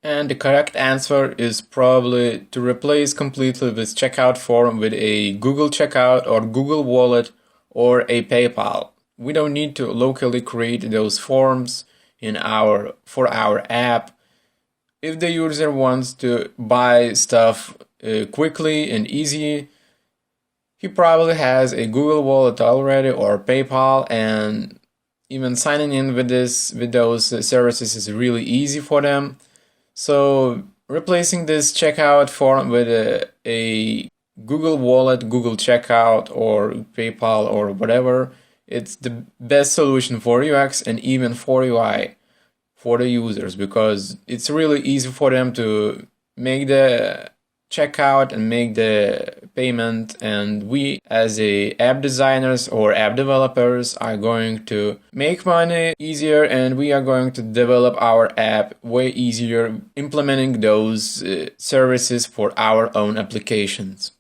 And the correct answer is probably to replace completely this checkout form with a Google Checkout or Google Wallet or a PayPal. We don't need to locally create those forms for our app. If the user wants to buy stuff quickly and easy, he probably has a Google Wallet already or PayPal, and even signing in with those services is really easy for them. So replacing this checkout form with a Google Wallet, Google Checkout, or PayPal or whatever, it's the best solution for UX and even for UI for the users, because it's really easy for them to make the checkout and make the payment, and we as a app designers or app developers are going to make money easier, and we are going to develop our app way easier implementing those services for our own applications.